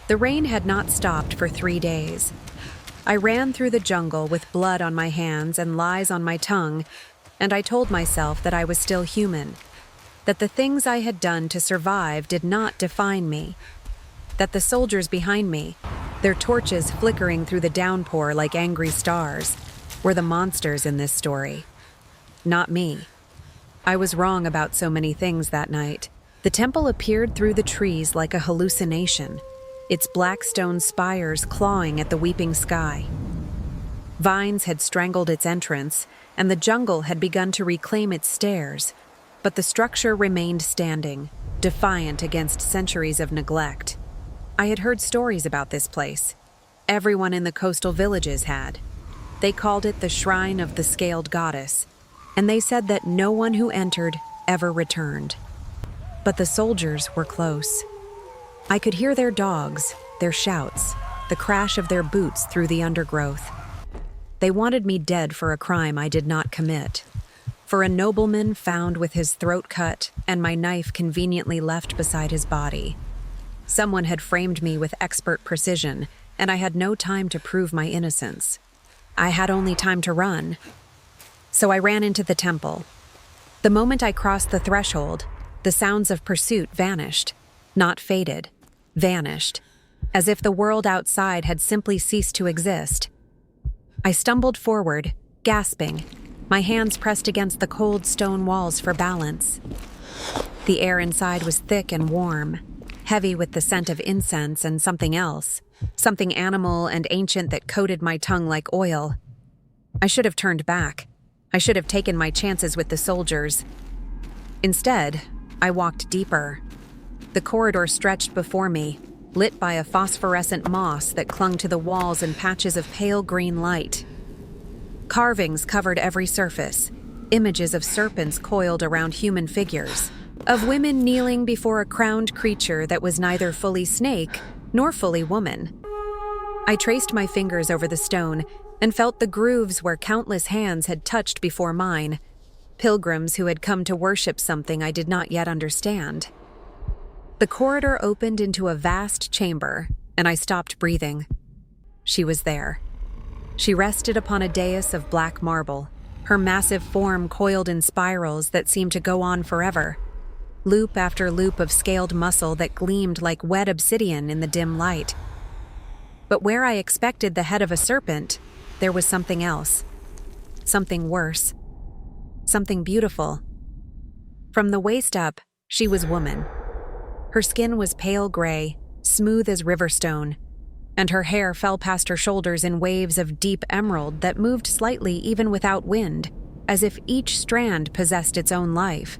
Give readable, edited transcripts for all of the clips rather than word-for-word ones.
The rain had not stopped for 3 days. I ran through the jungle with blood on my hands and lies on my tongue, and I told myself that I was still human, that the things I had done to survive did not define me, that the soldiers behind me, their torches flickering through the downpour like angry stars, were the monsters in this story, not me. I was wrong about so many things that night. The temple appeared through the trees like a hallucination, its black stone spires clawing at the weeping sky. Vines had strangled its entrance, and the jungle had begun to reclaim its stairs, but the structure remained standing, defiant against centuries of neglect. I had heard stories about this place. Everyone in the coastal villages had. They called it the Shrine of the Scaled Goddess, and they said that no one who entered ever returned. But the soldiers were close. I could hear their dogs, their shouts, the crash of their boots through the undergrowth. They wanted me dead for a crime I did not commit, for a nobleman found with his throat cut and my knife conveniently left beside his body. Someone had framed me with expert precision, and I had no time to prove my innocence. I had only time to run. So I ran into the temple. The moment I crossed the threshold, the sounds of pursuit vanished, not faded, vanished, as if the world outside had simply ceased to exist. I stumbled forward, gasping, my hands pressed against the cold stone walls for balance. The air inside was thick and warm, heavy with the scent of incense and something else, something animal and ancient that coated my tongue like oil. I should have turned back. I should have taken my chances with the soldiers. Instead, I walked deeper. The corridor stretched before me, lit by a phosphorescent moss that clung to the walls in patches of pale green light. Carvings covered every surface, images of serpents coiled around human figures, of women kneeling before a crowned creature that was neither fully snake nor fully woman. I traced my fingers over the stone and felt the grooves where countless hands had touched before mine, pilgrims who had come to worship something I did not yet understand. The corridor opened into a vast chamber, and I stopped breathing. She was there. She rested upon a dais of black marble, her massive form coiled in spirals that seemed to go on forever, loop after loop of scaled muscle that gleamed like wet obsidian in the dim light. But where I expected the head of a serpent, there was something else. Something worse. Something beautiful. From the waist up, she was woman. Her skin was pale gray, smooth as river stone, and her hair fell past her shoulders in waves of deep emerald that moved slightly even without wind, as if each strand possessed its own life.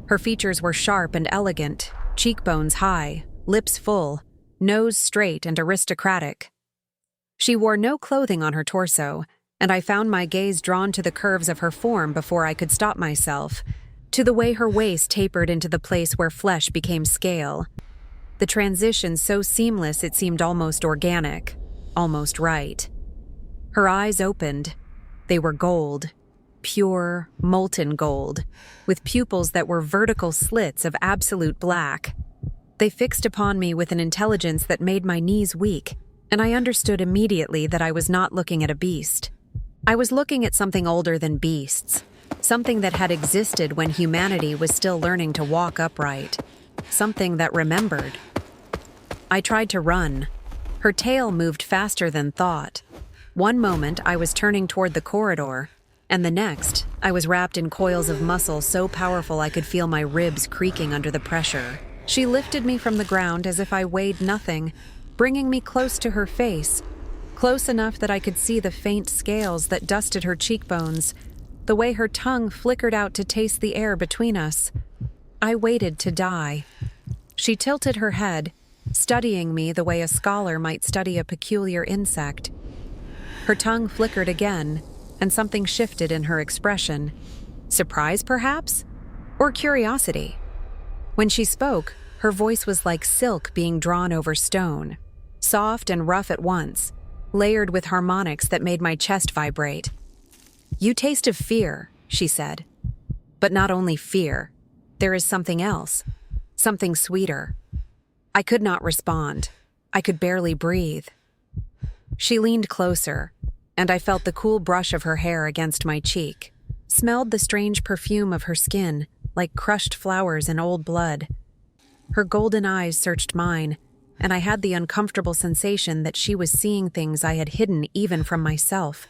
Her features were sharp and elegant, cheekbones high, lips full, nose straight and aristocratic. She wore no clothing on her torso, and I found my gaze drawn to the curves of her form before I could stop myself, to the way her waist tapered into the place where flesh became scale. The transition so seamless it seemed almost organic, almost right. Her eyes opened. They were gold, pure, molten gold, with pupils that were vertical slits of absolute black. They fixed upon me with an intelligence that made my knees weak, and I understood immediately that I was not looking at a beast. I was looking at something older than beasts, something that had existed when humanity was still learning to walk upright, something that remembered. I tried to run. Her tail moved faster than thought. One moment I was turning toward the corridor, and the next I was wrapped in coils of muscle so powerful I could feel my ribs creaking under the pressure. She lifted me from the ground as if I weighed nothing, bringing me close to her face, close enough that I could see the faint scales that dusted her cheekbones, the way her tongue flickered out to taste the air between us. I waited to die. She tilted her head, studying me the way a scholar might study a peculiar insect. Her tongue flickered again, and something shifted in her expression. Surprise, perhaps? Or curiosity? When she spoke, her voice was like silk being drawn over stone, soft and rough at once, layered with harmonics that made my chest vibrate. "You taste of fear," she said. "But not only fear. There is something else, something sweeter." I could not respond. I could barely breathe. She leaned closer, and I felt the cool brush of her hair against my cheek, smelled the strange perfume of her skin, like crushed flowers and old blood. Her golden eyes searched mine, and I had the uncomfortable sensation that she was seeing things I had hidden even from myself.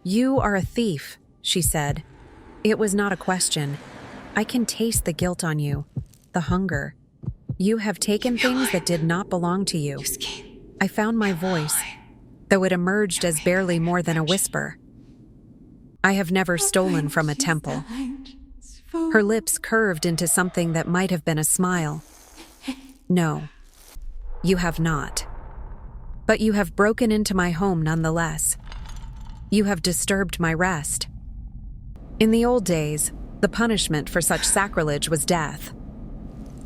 "You are a thief," she said. It was not a question. "I can taste the guilt on you, the hunger. You have taken things that did not belong to you." I found my voice, though it emerged as barely more than a whisper. "I have never stolen from a temple." Her lips curved into something that might have been a smile. "No, you have not. But you have broken into my home nonetheless. You have disturbed my rest." In the old days, the punishment for such sacrilege was death.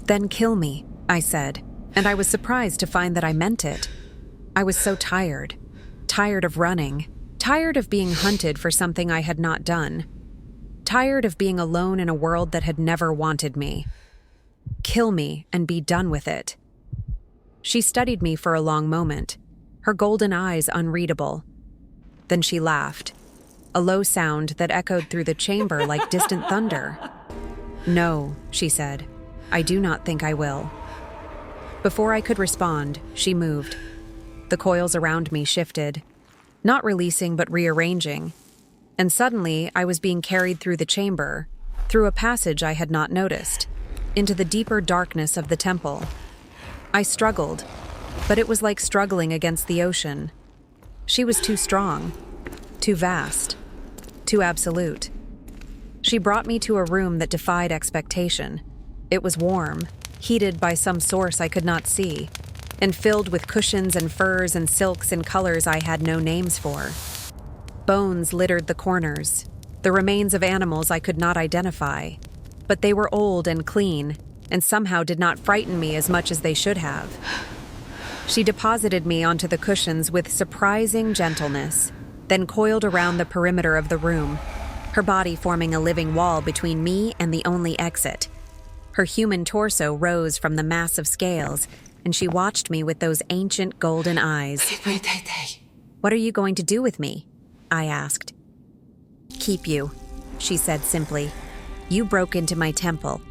"Then kill me," I said, and I was surprised to find that I meant it. I was so tired. Tired of running. Tired of being hunted for something I had not done. Tired of being alone in a world that had never wanted me. "Kill me and be done with it." She studied me for a long moment, her golden eyes unreadable. Then she laughed, a low sound that echoed through the chamber like distant thunder. "No," she said, "I do not think I will." Before I could respond, she moved. The coils around me shifted, not releasing but rearranging, and suddenly I was being carried through the chamber, through a passage I had not noticed, into the deeper darkness of the temple. I struggled, but it was like struggling against the ocean. She was too strong, too vast, too absolute. She brought me to a room that defied expectation. It was warm, heated by some source I could not see, and filled with cushions and furs and silks in colors I had no names for. Bones littered the corners, the remains of animals I could not identify, but they were old and clean, and somehow did not frighten me as much as they should have. She deposited me onto the cushions with surprising gentleness, then coiled around the perimeter of the room, her body forming a living wall between me and the only exit. Her human torso rose from the mass of scales, and she watched me with those ancient golden eyes. "What are you going to do with me?" I asked. "Keep you," she said simply. "You broke into my temple.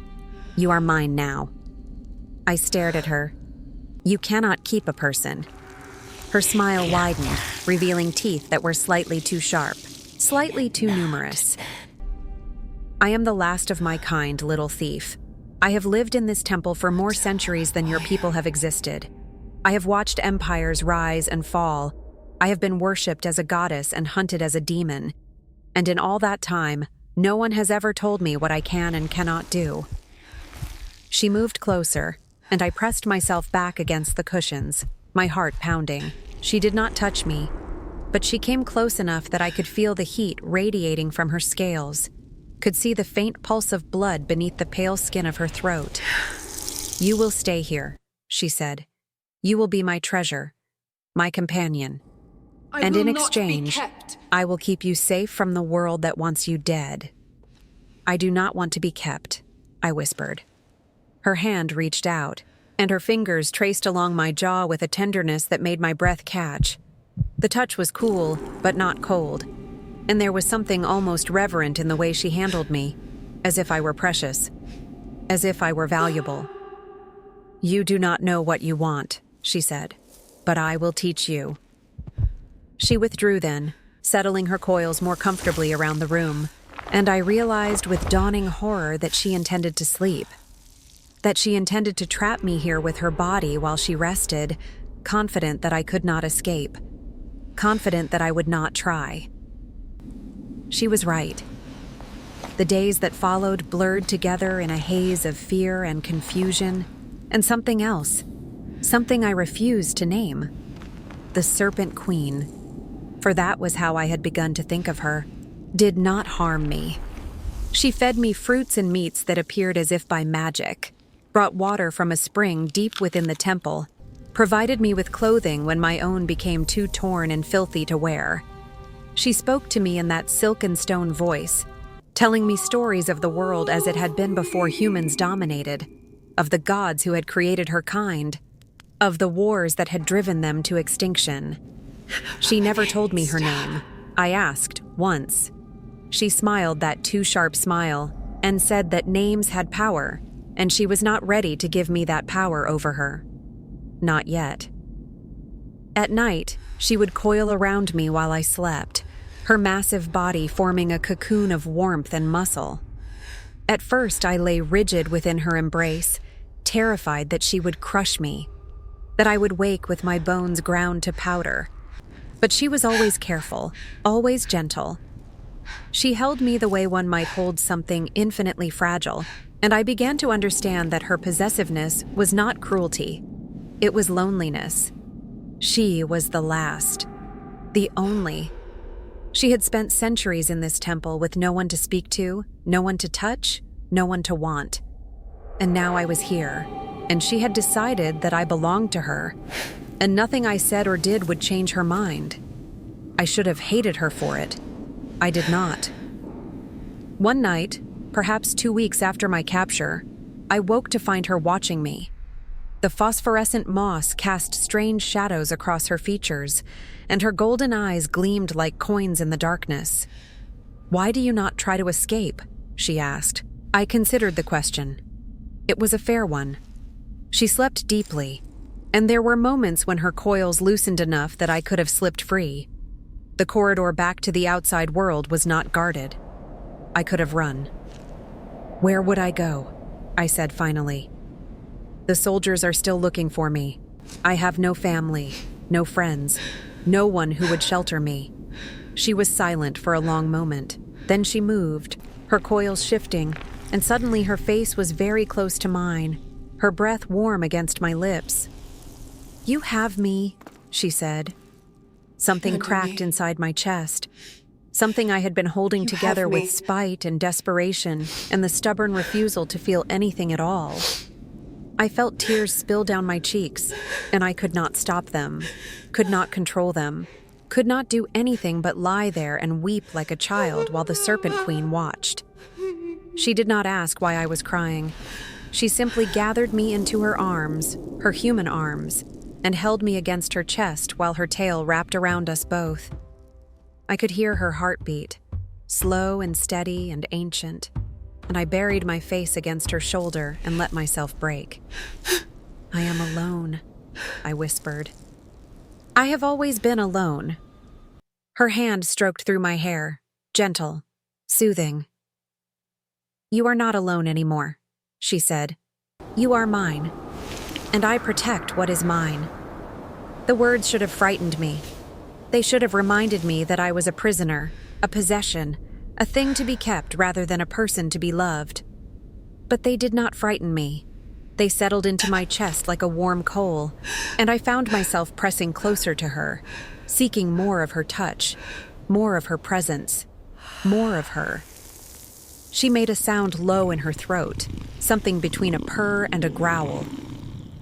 You are mine now." I stared at her. "You cannot keep a person." Her smile widened, revealing teeth that were slightly too sharp, slightly too numerous. "I am the last of my kind, little thief. I have lived in this temple for more centuries than your people have existed. I have watched empires rise and fall. I have been worshipped as a goddess and hunted as a demon. And in all that time, no one has ever told me what I can and cannot do." She moved closer, and I pressed myself back against the cushions, my heart pounding. She did not touch me, but she came close enough that I could feel the heat radiating from her scales, could see the faint pulse of blood beneath the pale skin of her throat. "You will stay here," she said. "You will be my treasure, my companion. And in exchange, I will keep you safe from the world that wants you dead." "I do not want to be kept," I whispered. Her hand reached out, and her fingers traced along my jaw with a tenderness that made my breath catch. The touch was cool, but not cold, and there was something almost reverent in the way she handled me, as if I were precious, as if I were valuable. "You do not know what you want," she said, "but I will teach you." She withdrew then, settling her coils more comfortably around the room, and I realized with dawning horror that she intended to sleep, that she intended to trap me here with her body while she rested, confident that I could not escape, confident that I would not try. She was right. The days that followed blurred together in a haze of fear and confusion, and something else, something I refused to name. The Serpent Queen, for that was how I had begun to think of her, did not harm me. She fed me fruits and meats that appeared as if by magic, brought water from a spring deep within the temple, provided me with clothing when my own became too torn and filthy to wear. She spoke to me in that silken stone voice, telling me stories of the world as it had been before humans dominated, of the gods who had created her kind. of the wars that had driven them to extinction. She never told me her name. I asked once. She smiled that too sharp smile and said that names had power, and she was not ready to give me that power over her. Not yet. At night, she would coil around me while I slept, her massive body forming a cocoon of warmth and muscle. At first, I lay rigid within her embrace, terrified that she would crush me, that I would wake with my bones ground to powder. But she was always careful, always gentle. She held me the way one might hold something infinitely fragile, and I began to understand that her possessiveness was not cruelty. It was loneliness. She was the last, the only. She had spent centuries in this temple with no one to speak to, no one to touch, no one to want. And now I was here, and she had decided that I belonged to her, and nothing I said or did would change her mind. I should have hated her for it. I did not. One night, perhaps 2 weeks after my capture, I woke to find her watching me. The phosphorescent moss cast strange shadows across her features, and her golden eyes gleamed like coins in the darkness. "Why do you not try to escape?" she asked. I considered the question. It was a fair one. She slept deeply, and there were moments when her coils loosened enough that I could have slipped free. The corridor back to the outside world was not guarded. I could have run. "Where would I go?" I said finally. "The soldiers are still looking for me. I have no family, no friends, no one who would shelter me." She was silent for a long moment. Then she moved, her coils shifting, and suddenly her face was very close to mine, her breath warm against my lips. "You have me," she said. Something cracked inside my chest. Something I had been holding together with spite and desperation and the stubborn refusal to feel anything at all. I felt tears spill down my cheeks, and I could not stop them, could not control them, could not do anything but lie there and weep like a child while the Serpent Queen watched. She did not ask why I was crying. She simply gathered me into her arms, her human arms, and held me against her chest while her tail wrapped around us both. I could hear her heartbeat, slow and steady and ancient, and I buried my face against her shoulder and let myself break. "I am alone," I whispered. "I have always been alone." Her hand stroked through my hair, gentle, soothing. "You are not alone anymore," she said. "You are mine, and I protect what is mine." The words should have frightened me. They should have reminded me that I was a prisoner, a possession, a thing to be kept rather than a person to be loved. But they did not frighten me. They settled into my chest like a warm coal, and I found myself pressing closer to her, seeking more of her touch, more of her presence, more of her. She made a sound low in her throat, something between a purr and a growl.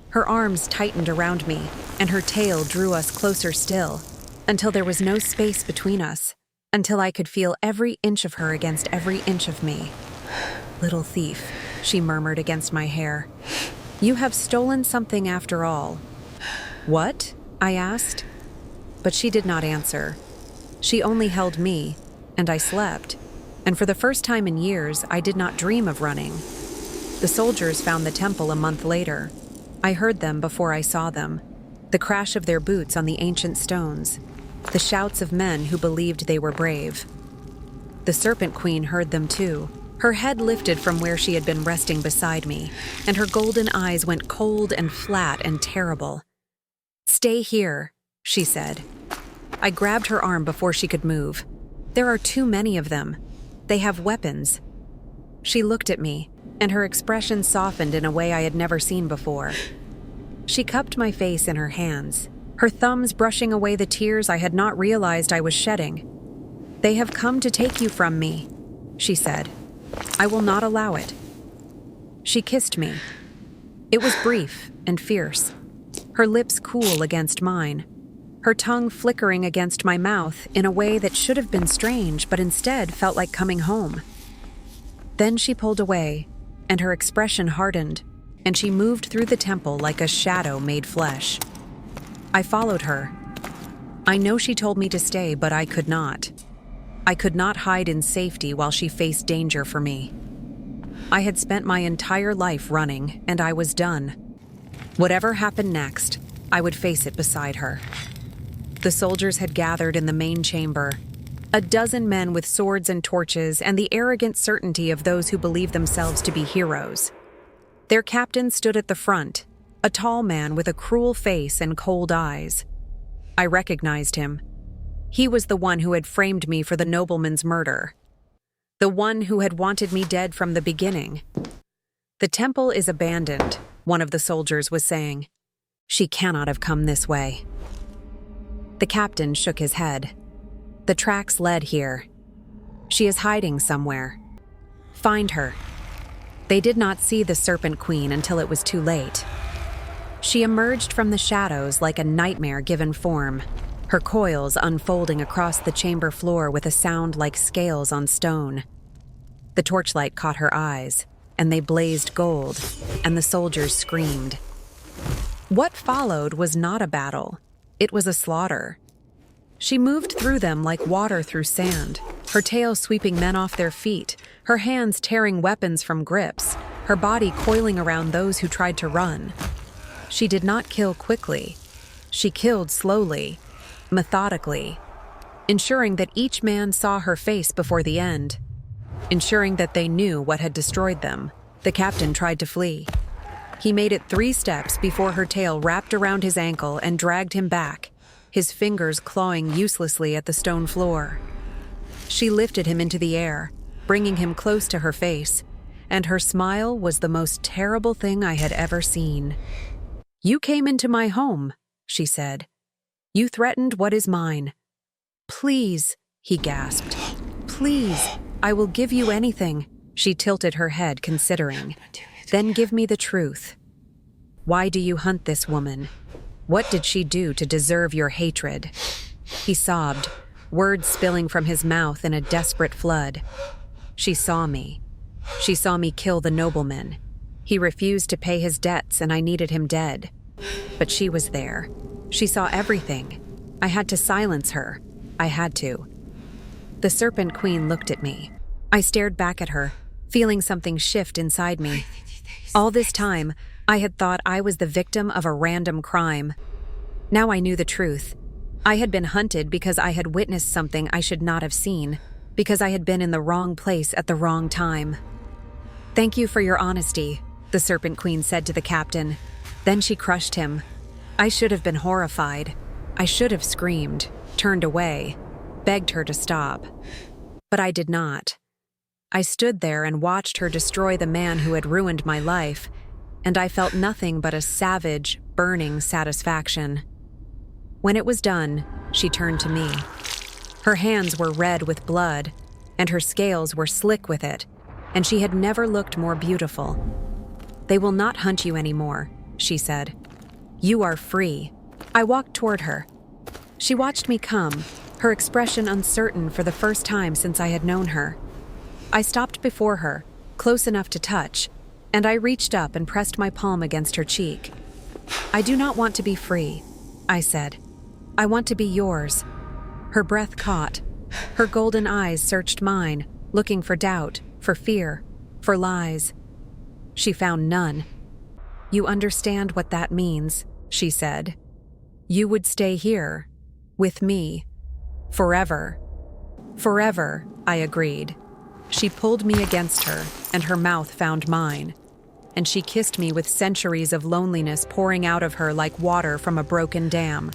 Her arms tightened around me, and her tail drew us closer still, until there was no space between us, until I could feel every inch of her against every inch of me. "Little thief," she murmured against my hair. "You have stolen something after all." "What?" I asked. But she did not answer. She only held me, and I slept. And for the first time in years, I did not dream of running. The soldiers found the temple a month later. I heard them before I saw them. The crash of their boots on the ancient stones. The shouts of men who believed they were brave. The Serpent Queen heard them too. Her head lifted from where she had been resting beside me, and her golden eyes went cold and flat and terrible. "Stay here," she said. I grabbed her arm before she could move. "There are too many of them. They have weapons." She looked at me, and her expression softened in a way I had never seen before. She cupped my face in her hands, her thumbs brushing away the tears I had not realized I was shedding. "They have come to take you from me," she said. "I will not allow it." She kissed me. It was brief and fierce, her lips cool against mine, her tongue flickering against my mouth in a way that should have been strange but instead felt like coming home. Then she pulled away, and her expression hardened, and she moved through the temple like a shadow made flesh. I followed her. I know she told me to stay, but I could not. I could not hide in safety while she faced danger for me. I had spent my entire life running, and I was done. Whatever happened next, I would face it beside her. The soldiers had gathered in the main chamber. A dozen men with swords and torches, and the arrogant certainty of those who believe themselves to be heroes. Their captain stood at the front, a tall man with a cruel face and cold eyes. I recognized him. He was the one who had framed me for the nobleman's murder. The one who had wanted me dead from the beginning. "The temple is abandoned," one of the soldiers was saying. "She cannot have come this way." The captain shook his head. "The tracks led here. She is hiding somewhere. Find her." They did not see the Serpent Queen until it was too late. She emerged from the shadows like a nightmare given form, her coils unfolding across the chamber floor with a sound like scales on stone. The torchlight caught her eyes, and they blazed gold, and the soldiers screamed. What followed was not a battle. It was a slaughter. She moved through them like water through sand, her tail sweeping men off their feet, her hands tearing weapons from grips, her body coiling around those who tried to run. She did not kill quickly. She killed slowly, methodically, ensuring that each man saw her face before the end, ensuring that they knew what had destroyed them. The captain tried to flee. He made it 3 steps before her tail wrapped around his ankle and dragged him back, his fingers clawing uselessly at the stone floor. She lifted him into the air, bringing him close to her face, and her smile was the most terrible thing I had ever seen. "You came into my home," she said. "You threatened what is mine. Please," he gasped. "Please, I will give you anything." She tilted her head, considering. "Then give me the truth. Why do you hunt this woman? What did she do to deserve your hatred?" He sobbed, words spilling from his mouth in a desperate flood. "She saw me. She saw me kill the nobleman. He refused to pay his debts, and I needed him dead. But she was there. She saw everything. I had to silence her. I had to." The Serpent Queen looked at me. I stared back at her, feeling something shift inside me. All this time, I had thought I was the victim of a random crime. Now I knew the truth. I had been hunted because I had witnessed something I should not have seen, because I had been in the wrong place at the wrong time. "Thank you for your honesty," the Serpent Queen said to the captain. Then she crushed him. I should have been horrified. I should have screamed, turned away, begged her to stop. But I did not. I stood there and watched her destroy the man who had ruined my life, and I felt nothing but a savage, burning satisfaction. When it was done, she turned to me. Her hands were red with blood, and her scales were slick with it, and she had never looked more beautiful. "They will not hunt you anymore," she said. "You are free." I walked toward her. She watched me come, her expression uncertain for the first time since I had known her. I stopped before her, close enough to touch, and I reached up and pressed my palm against her cheek. "I do not want to be free," I said. "I want to be yours." Her breath caught. Her golden eyes searched mine, looking for doubt, for fear, for lies. She found none. "You understand what that means," she said. "You would stay here, with me, forever." "Forever," I agreed. She pulled me against her, and her mouth found mine, and she kissed me with centuries of loneliness pouring out of her like water from a broken dam.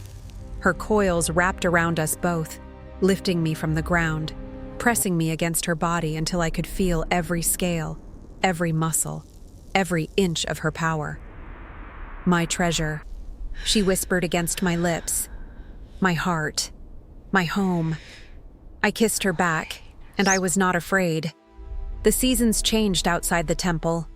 Her coils wrapped around us both, lifting me from the ground, pressing me against her body until I could feel every scale, every muscle, every inch of her power. "My treasure," she whispered against my lips. "My heart. My home." I kissed her back, and I was not afraid. The seasons changed outside the temple.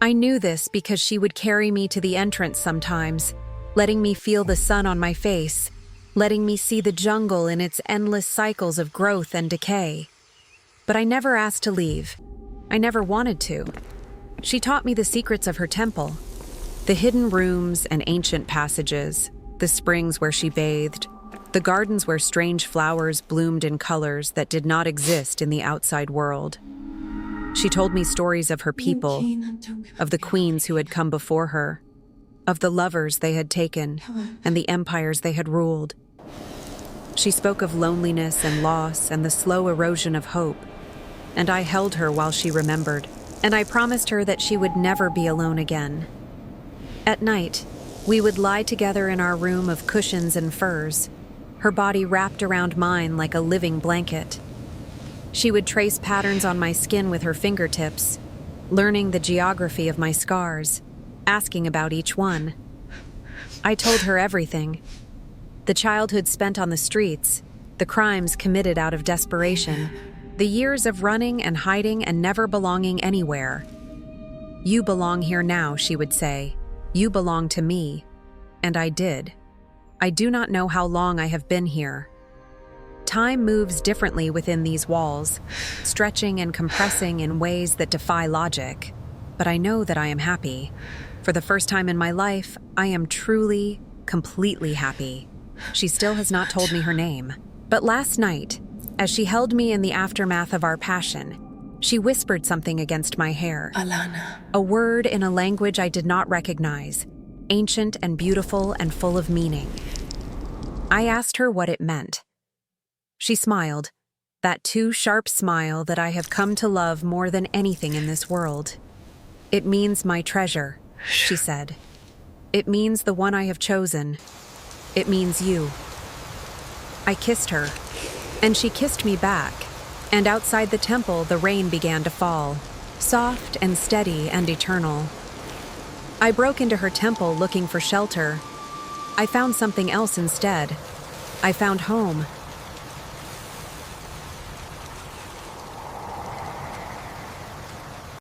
I knew this because she would carry me to the entrance sometimes, letting me feel the sun on my face, letting me see the jungle in its endless cycles of growth and decay. But I never asked to leave. I never wanted to. She taught me the secrets of her temple, the hidden rooms and ancient passages, the springs where she bathed, the gardens where strange flowers bloomed in colors that did not exist in the outside world. She told me stories of her people, of the queens who had come before her, of the lovers they had taken, and the empires they had ruled. She spoke of loneliness and loss and the slow erosion of hope, and I held her while she remembered, and I promised her that she would never be alone again. At night, we would lie together in our room of cushions and furs, her body wrapped around mine like a living blanket. She would trace patterns on my skin with her fingertips, learning the geography of my scars, asking about each one. I told her everything. The childhood spent on the streets, the crimes committed out of desperation, the years of running and hiding and never belonging anywhere. "You belong here now," she would say. "You belong to me." And I did. I do not know how long I have been here. Time moves differently within these walls, stretching and compressing in ways that defy logic. But I know that I am happy. For the first time in my life, I am truly, completely happy. She still has not told me her name. But last night, as she held me in the aftermath of our passion, she whispered something against my hair. Alana. A word in a language I did not recognize, ancient and beautiful and full of meaning. I asked her what it meant. She smiled, that too sharp smile that I have come to love more than anything in this world. "It means my treasure," she said. "It means the one I have chosen. It means you." I kissed her, and she kissed me back, and outside the temple the rain began to fall, soft and steady and eternal. I broke into her temple looking for shelter. I found something else instead. I found home.